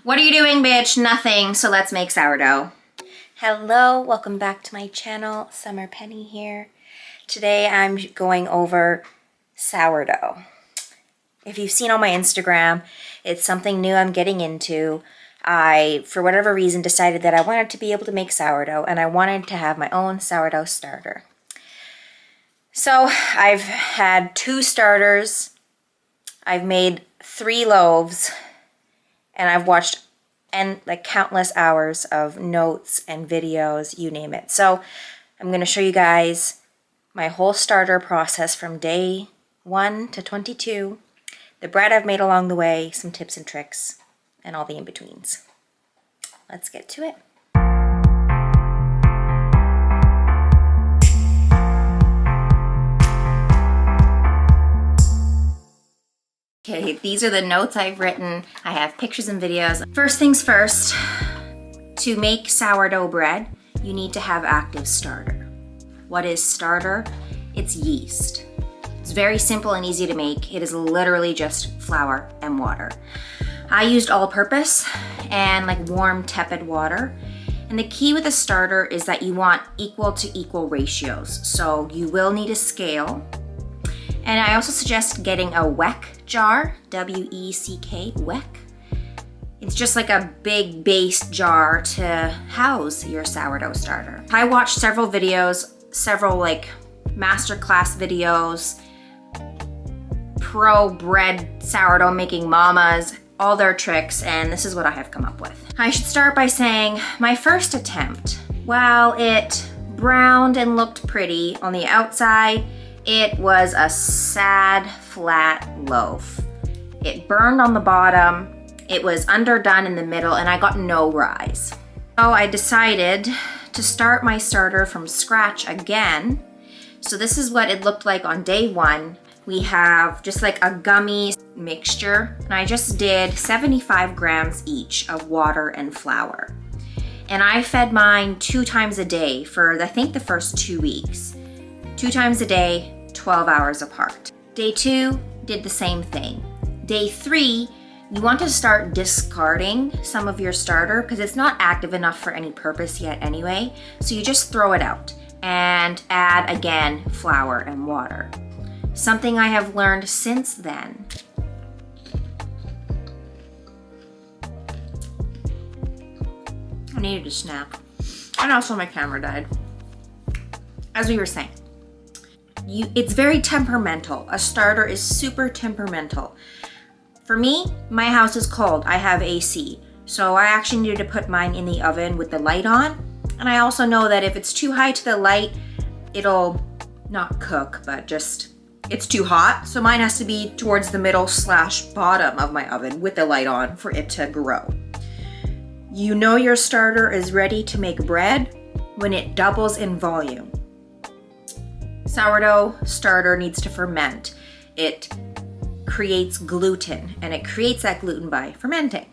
What are you doing, bitch? Nothing, so let's make sourdough. Hello, welcome back to my channel. Summer Penny here. Today I'm going over sourdough. If you've seen on my Instagram, it's something new I'm getting into. I, for whatever reason, decided that I wanted to be able to make sourdough and I wanted to have my own sourdough starter. So I've had 2 starters, I've made 3 loaves, and I've watched countless hours of notes and videos, you name it. So I'm going to show you guys my whole starter process from day 1 to 22, the bread I've made along the way, some tips and tricks, and all the in-betweens. Let's get to it. Okay, these are the notes I've written. I have pictures and videos. First things first, to make sourdough bread, you need to have active starter. What is starter? It's yeast. It's very simple and easy to make. It is literally just flour and water. I used all-purpose and warm tepid water. And the key with a starter is that you want equal to equal ratios. So you will need a scale. And I also suggest getting a weck jar, W-E-C-K, weck. It's just like a big base jar to house your sourdough starter. I watched several videos, several masterclass videos, pro bread sourdough making mamas, all their tricks, and this is what I have come up with. I should start by saying my first attempt, while it browned and looked pretty on the outside, it was a sad, flat loaf. It burned on the bottom, it was underdone in the middle, and I got no rise. So I decided to start my starter from scratch again. So this is what it looked like on day 1. We have just a gummy mixture, and I just did 75 grams each of water and flour. And I fed mine 2 times a day for, I think, the first 2 weeks. 2 times a day, 12 hours apart. Day 2, did the same thing. Day 3, you want to start discarding some of your starter because it's not active enough for any purpose yet anyway. So you just throw it out and add again flour and water. Something I have learned since then. I needed a snack. And also my camera died. As we were saying, it's very temperamental. A starter is super temperamental. For me, my house is cold. I have AC. So I actually needed to put mine in the oven with the light on. And I also know that if it's too high to the light, it'll not cook, but it's too hot. So mine has to be towards the middle / bottom of my oven with the light on for it to grow. You know your starter is ready to make bread when it doubles in volume. Sourdough starter needs to ferment. It creates gluten, and it creates that gluten by fermenting.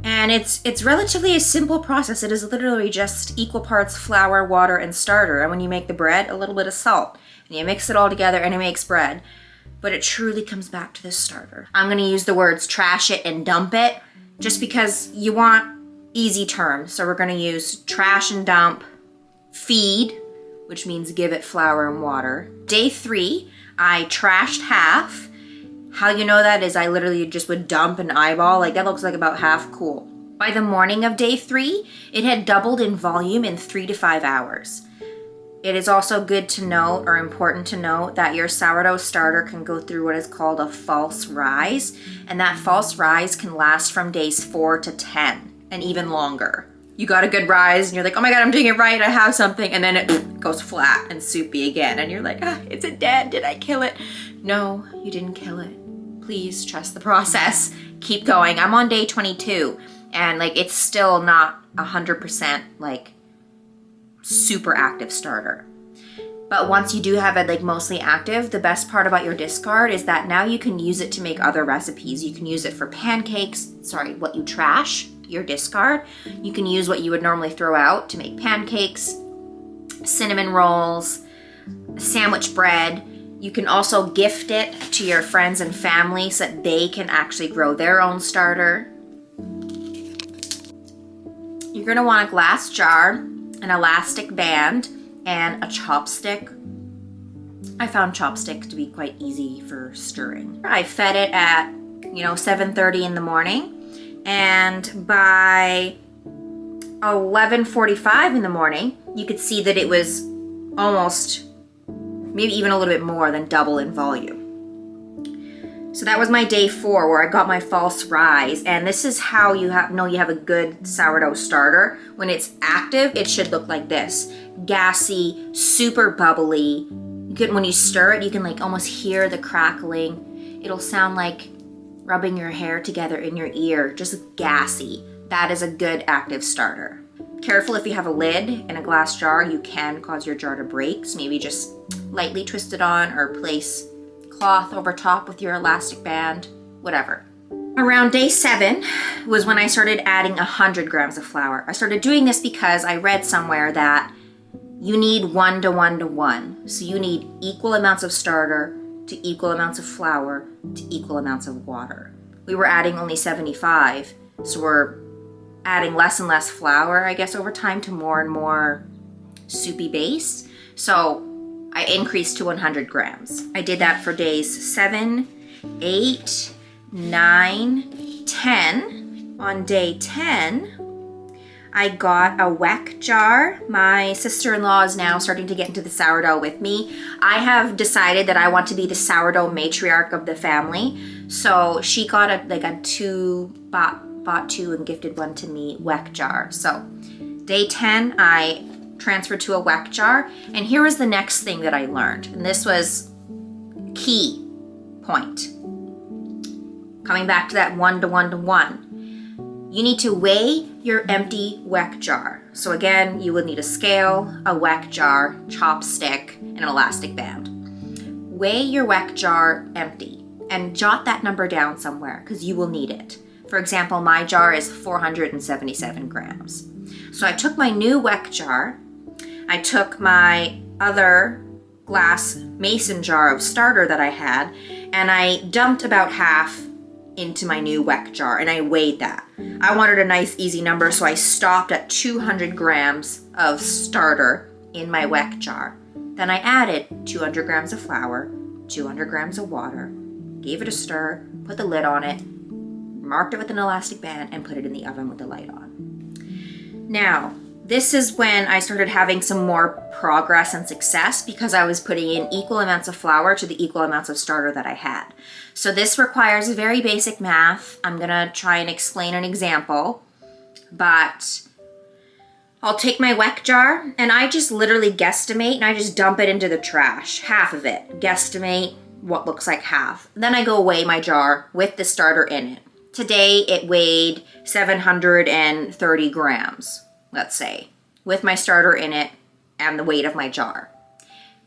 And it's relatively a simple process. It is literally just equal parts flour, water, and starter. And when you make the bread, a little bit of salt. And you mix it all together and it makes bread. But it truly comes back to this starter. I'm gonna use the words trash it and dump it just because you want easy terms. So we're gonna use trash and dump, feed, which means give it flour and water. Day 3, I trashed half. How you know that is I literally just would dump an eyeball. That looks like about half cool. By the morning of day 3, it had doubled in volume in 3 to 5 hours. It is also good to note, or important to note, that your sourdough starter can go through what is called a false rise. And that false rise can last from days 4 to 10 and even longer. You got a good rise and you're like, oh my God, I'm doing it right, I have something, and then it goes flat and soupy again. And you're like, is it dead? Did I kill it? No, you didn't kill it. Please trust the process. Keep going. I'm on day 22 and it's still not 100% super active starter. But once you do have it mostly active, the best part about your discard is that now you can use it to make other recipes. You can use it for pancakes, what you trash, your discard. You can use what you would normally throw out to make pancakes, cinnamon rolls, sandwich bread. You can also gift it to your friends and family so that they can actually grow their own starter. You're gonna want a glass jar, an elastic band, and a chopstick. I found chopsticks to be quite easy for stirring. I fed it at 7:30 in the morning, and by 11:45 in the morning, you could see that it was almost, maybe even a little bit more than double in volume. So that was my day 4 where I got my false rise, and this is how you know you have a good sourdough starter. When it's active, it should look like this. Gassy, super bubbly. When you stir it, you can like almost hear the crackling. It'll sound like rubbing your hair together in your ear, just gassy. That is a good active starter. Careful if you have a lid and a glass jar, you can cause your jar to break. So maybe just lightly twist it on or place cloth over top with your elastic band, whatever. Around day 7 was when I started adding 100 grams of flour. I started doing this because I read somewhere that you need 1 to 1 to 1. So you need equal amounts of starter to equal amounts of flour to equal amounts of water. We were adding only 75, so we're adding less and less flour, I guess, over time to more and more soupy base. So I increased to 100 grams. I did that for days 7, 8, 9, 10. On day 10, I got a weck jar. My sister-in-law is now starting to get into the sourdough with me. I have decided that I want to be the sourdough matriarch of the family. So she got bought two and gifted one to me, weck jar. So day 10, I transferred to a weck jar. And here was the next thing that I learned. And this was key point. Coming back to that 1 to 1 to 1. You need to weigh your empty weck jar. So again, you would need a scale, a weck jar, chopstick, and an elastic band. Weigh your weck jar empty and jot that number down somewhere because you will need it. For example, my jar is 477 grams. So I took my new weck jar, I took my other glass mason jar of starter that I had, and I dumped about half into my new weck jar, and I weighed that. I wanted a nice easy number, so I stopped at 200 grams of starter in my weck jar. Then I added 200 grams of flour, 200 grams of water, gave it a stir, put the lid on it, marked it with an elastic band, and put it in the oven with the light on. Now, this is when I started having some more progress and success because I was putting in equal amounts of flour to the equal amounts of starter that I had. So this requires very basic math. I'm gonna try and explain an example, but I'll take my weck jar and I just literally guesstimate and I just dump it into the trash, half of it. Guesstimate what looks like half. Then I go weigh my jar with the starter in it. Today it weighed 730 grams. Let's say, with my starter in it and the weight of my jar.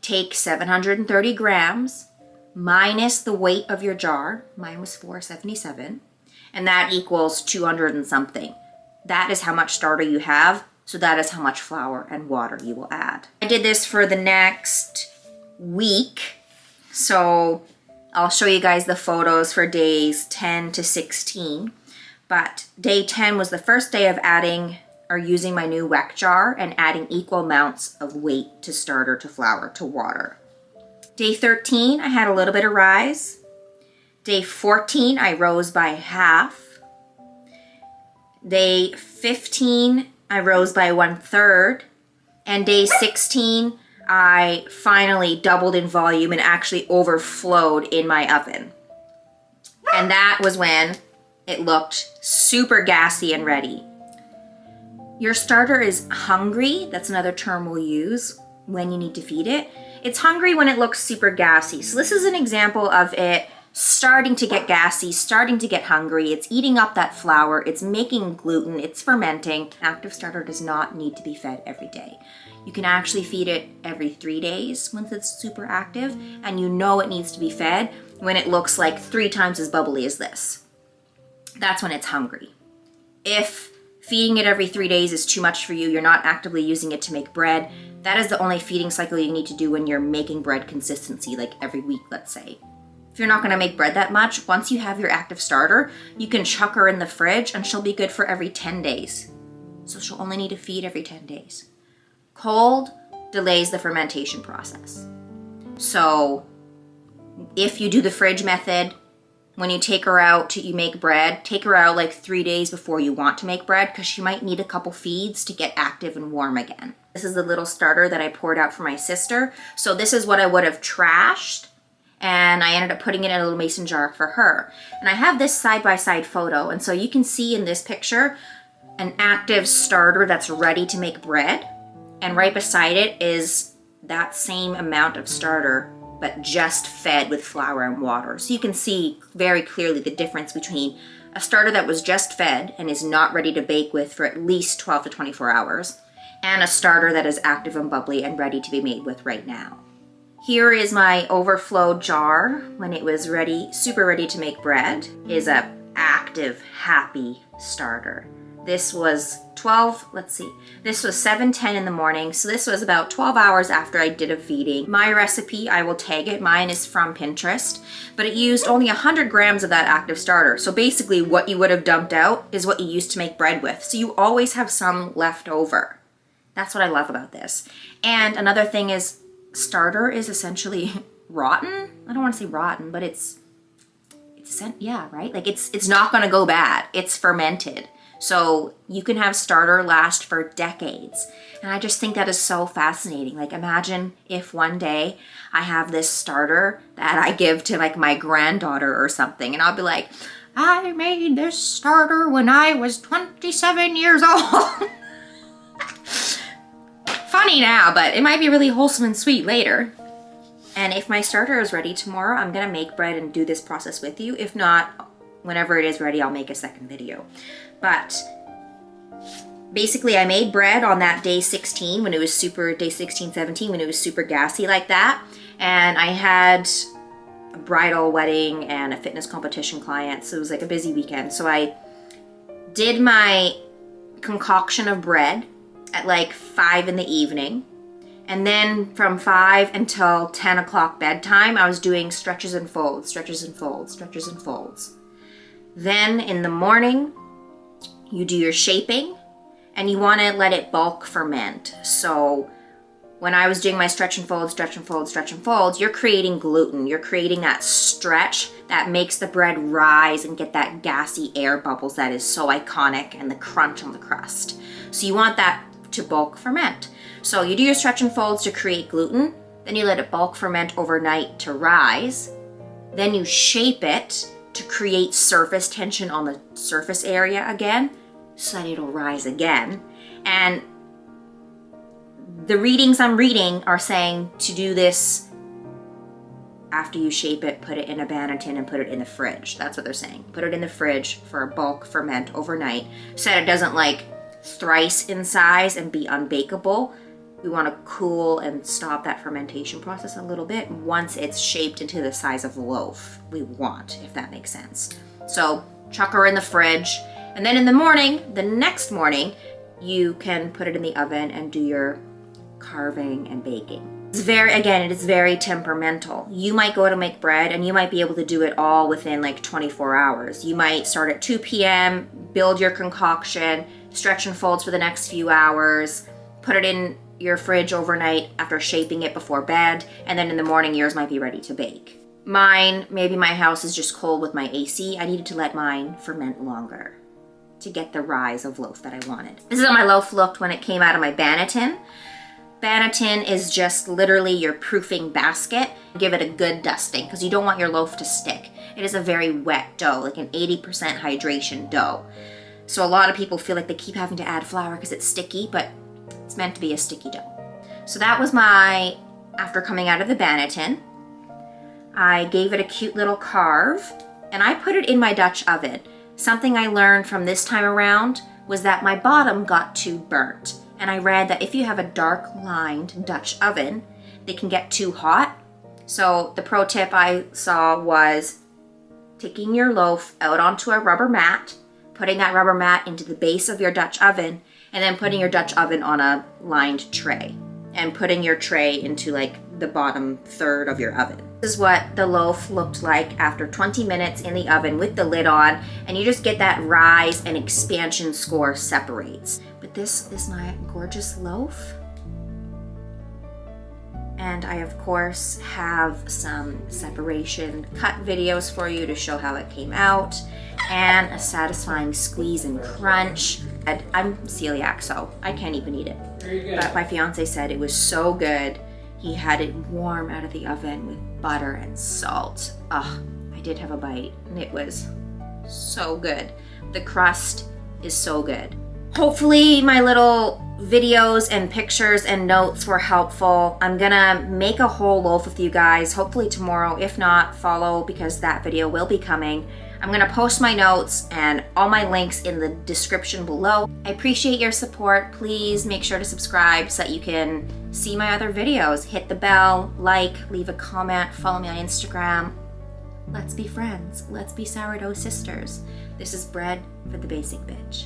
Take 730 grams minus the weight of your jar. Mine was 477, and that equals 200 and something. That is how much starter you have, so that is how much flour and water you will add. I did this for the next week, so I'll show you guys the photos for days 10 to 16, but day 10 was the first day of adding or using my new weck jar and adding equal amounts of weight to starter, to flour, to water. Day 13, I had a little bit of rise. Day 14, I rose by half. Day 15, I rose by 1/3. And day 16, I finally doubled in volume and actually overflowed in my oven. And that was when it looked super gassy and ready. Your starter is hungry. That's another term we'll use when you need to feed it. It's hungry when it looks super gassy. So this is an example of it starting to get gassy, starting to get hungry. It's eating up that flour. It's making gluten. It's fermenting. Active starter does not need to be fed every day. You can actually feed it every 3 days once it's super active, and you know it needs to be fed when it looks like 3 times as bubbly as this. That's when it's hungry. If feeding it every 3 days is too much for you, you're not actively using it to make bread, that is the only feeding cycle you need to do when you're making bread consistency, like every week, let's say. If you're not gonna make bread that much, once you have your active starter, you can chuck her in the fridge and she'll be good for every 10 days. So she'll only need to feed every 10 days. Cold delays the fermentation process. So if you do the fridge method, when you take her out you make bread, take her out like 3 days before you want to make bread because she might need a couple feeds to get active and warm again. This is the little starter that I poured out for my sister. So this is what I would have trashed, and I ended up putting it in a little mason jar for her. And I have this side-by-side photo, and so you can see in this picture an active starter that's ready to make bread, and right beside it is that same amount of starter but just fed with flour and water. So you can see very clearly the difference between a starter that was just fed and is not ready to bake with for at least 12 to 24 hours, and a starter that is active and bubbly and ready to be made with right now. Here is my overflow jar when it was ready, super ready to make bread, is a active, happy starter. This was 7:10 in the morning, so this was about 12 hours after I did a feeding. My recipe, I will tag it, mine is from Pinterest, but it used only 100 grams of that active starter. So basically what you would have dumped out is what you used to make bread with. So you always have some left over. That's what I love about this. And another thing is, starter is essentially rotten. I don't want to say rotten, but yeah, right? Like it's not gonna go bad. It's fermented. So you can have starter last for decades. And I just think that is so fascinating. Like imagine if one day I have this starter that I give to like my granddaughter or something, and I'll be like, I made this starter when I was 27 years old. Funny now, but it might be really wholesome and sweet later. And if my starter is ready tomorrow, I'm gonna make bread and do this process with you. If not, whenever it is ready, I'll make a second video. But basically I made bread on that day 16 when it was day 16, 17, when it was super gassy like that. And I had a bridal wedding and a fitness competition client. So it was like a busy weekend. So I did my concoction of bread at like 5 in the evening. And then from 5 until 10 o'clock bedtime, I was doing stretches and folds, stretches and folds, stretches and folds. Then in the morning, you do your shaping, and you want to let it bulk ferment. So when I was doing my stretch and fold, stretch and fold, stretch and folds, you're creating gluten. You're creating that stretch that makes the bread rise and get that gassy air bubbles that is so iconic, and the crunch on the crust. So you want that to bulk ferment. So you do your stretch and folds to create gluten, then you let it bulk ferment overnight to rise, then you shape it to create surface tension on the surface area again, so that it'll rise again. And the readings I'm reading are saying to do this after you shape it, put it in a banana tin and put it in the fridge. That's what they're saying. Put it in the fridge for a bulk ferment overnight so that it doesn't like thrice in size and be unbakeable. We want to cool and stop that fermentation process a little bit once it's shaped into the size of a loaf we want, if that makes sense. So chuck her in the fridge, and then in the morning, the next morning, you can put it in the oven and do your carving and baking. It is very temperamental. You might go to make bread and you might be able to do it all within like 24 hours. You might start at 2 p.m., build your concoction, stretch and folds for the next few hours, put it in your fridge overnight after shaping it before bed, and then in the morning yours might be ready to bake. Mine, maybe my house is just cold with my AC. I needed to let mine ferment longer to get the rise of loaf that I wanted. This is how my loaf looked when it came out of my banneton. Banneton is just literally your proofing basket. Give it a good dusting because you don't want your loaf to stick. It is a very wet dough, like an 80% hydration dough. So a lot of people feel like they keep having to add flour because it's sticky, but it's meant to be a sticky dough. So that was my, after coming out of the banneton, I gave it a cute little carve and I put it in my Dutch oven. Something I learned from this time around was that my bottom got too burnt. And I read that if you have a dark lined Dutch oven, they can get too hot. So the pro tip I saw was taking your loaf out onto a rubber mat, putting that rubber mat into the base of your Dutch oven, and then putting your Dutch oven on a lined tray and putting your tray into like the bottom third of your oven. This is what the loaf looked like after 20 minutes in the oven with the lid on, and you just get that rise and expansion score separates. But this is my gorgeous loaf. And I, of course, have some separation cut videos for you to show how it came out, and a satisfying squeeze and crunch. And I'm celiac, so I can't even eat it. But my fiance said it was so good. He had it warm out of the oven with butter and salt. Ugh, I did have a bite, and it was so good. The crust is so good. Hopefully my little videos and pictures and notes were helpful. I'm gonna make a whole loaf with you guys, hopefully tomorrow. If not, follow, because that video will be coming. I'm gonna post my notes and all my links in the description below. I appreciate your support. Please make sure to subscribe so that you can see my other videos. Hit the bell, like, leave a comment, follow me on Instagram. Let's be friends. Let's be sourdough sisters. This is Bread for the Basic Bitch.